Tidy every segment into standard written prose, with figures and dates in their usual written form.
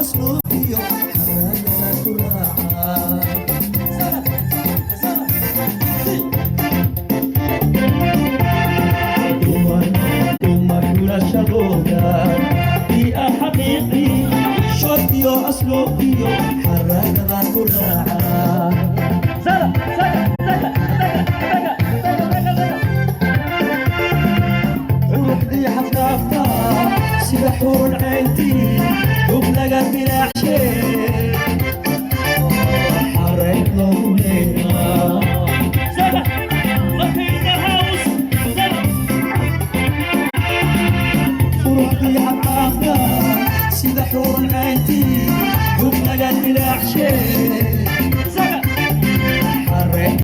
أسلوبي حراقة كراعة شغودا في حقيقي شوتي أسلوبي حراقة كراعة زلا زلا زلا روحي حفظة سبحور عينتي وبلغت بلا عشير حريق لونينا زلا لطينا هاوس زلا روحي حفظة سبحور عينتي وبلغت بلا عشير زلا حريق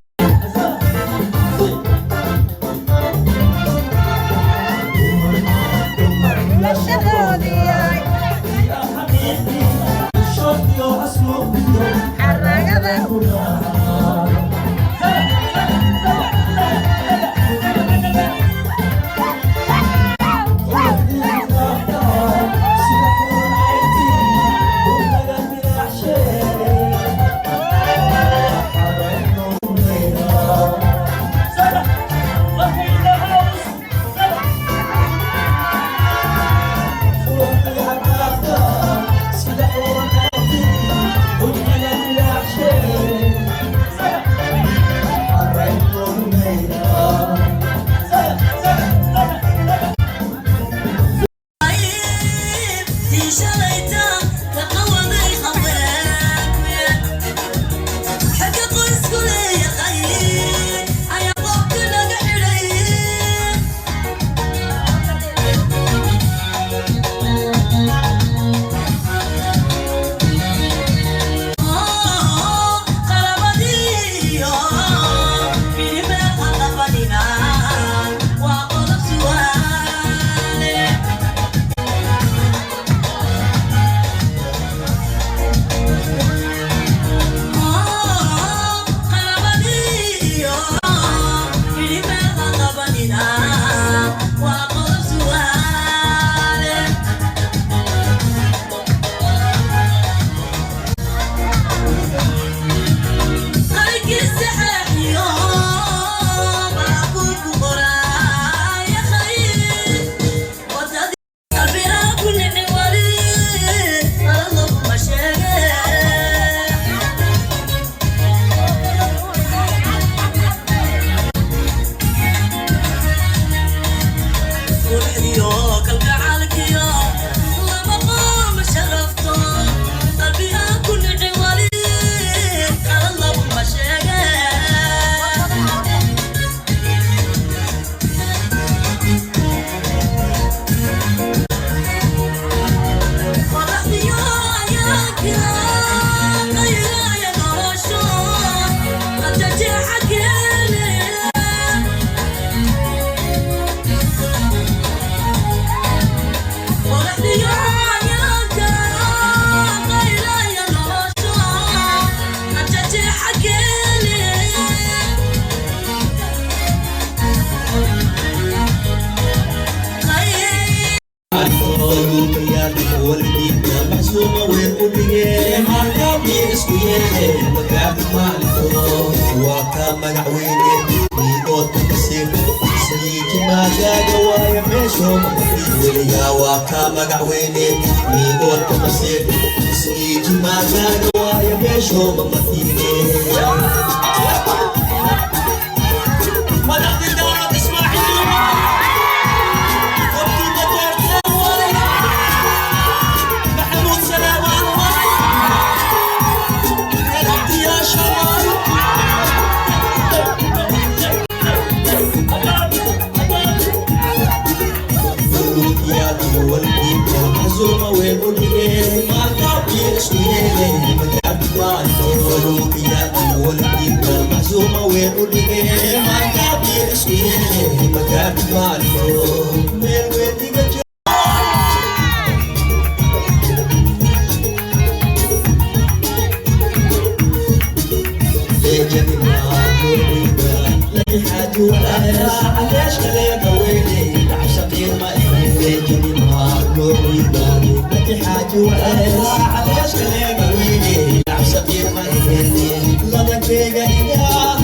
ليش كذا قويني عشقي ما إيه جدي ما نور ويباني لك حاجة وعيش علاش كلام ويلي عشقي ما يهني غدك بيجا إلها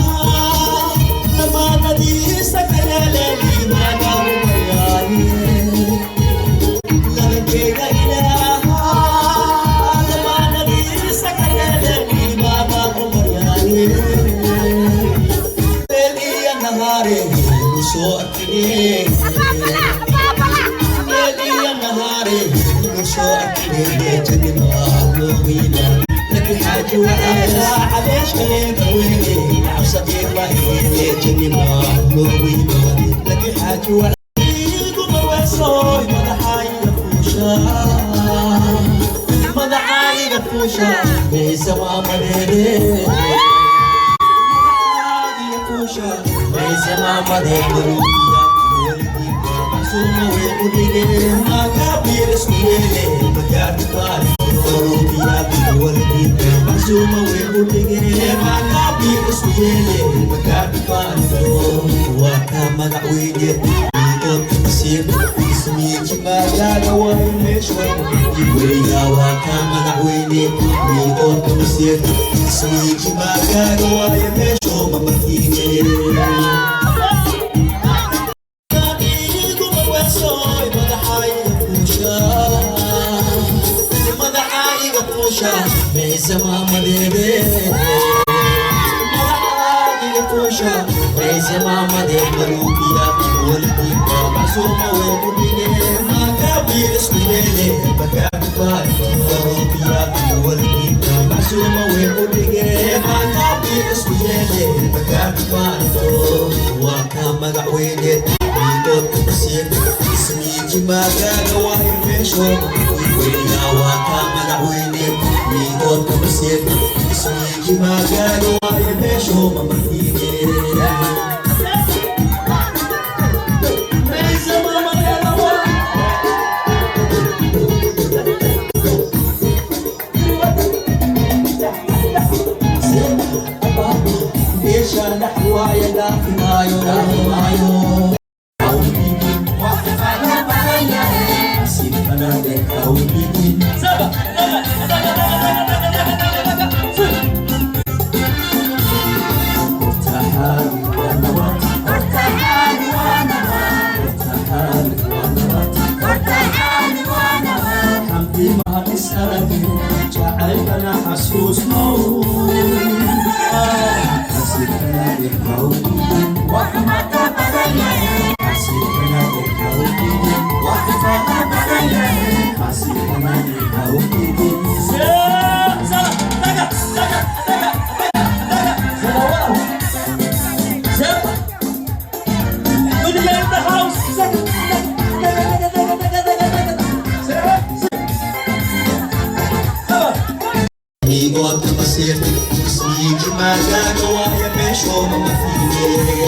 لما ندي سكنا لي ما قالوا بياني غدك بيجا إلها لما ندي سكنا لي ما قالوا بياني ليلي يا نهاري وصوتني لك حاجة وعيش علاش كلام ويلي عصبي ما يهني جني ما ويلي لك حاجة وعيش قوم وصوي مدحاي فوشا مدحاي فوشا بيسا ما مريري فوشا بيسا ما مريري Sumo e kudige magabir suyele magati pare orubia biwaldi Sumo e kudige magabir suyele magati pare wakama na uige ikot sip ismi chimaga gawai meshwa iwe ya wakama na uige ikot sip ismi chimaga gawai meshwa mamatine Mesa mama debe Malaki kusha Mesa mama debe Rupia Waldi Masuma we mudine Magabir skulele Magabi pai Rupia Waldi Masuma we mudine Magabir skulele Magabi pai Wakama ga wene Ikot kusir Ismi jimaga Gawai mesho Wena wakama ga wene Ikot kusir Ismi jimaga Gawai mesho Mamatine Mesa mama galawa Desha nahwa ya dakimayo جعلتنا حسوس حسيتنا بالحب وحمد بدينا حسيتنا بالحب وحفظ بدينا حسيتنا بالحب Igot masir, sigi maga gawa ya mesho mamafine.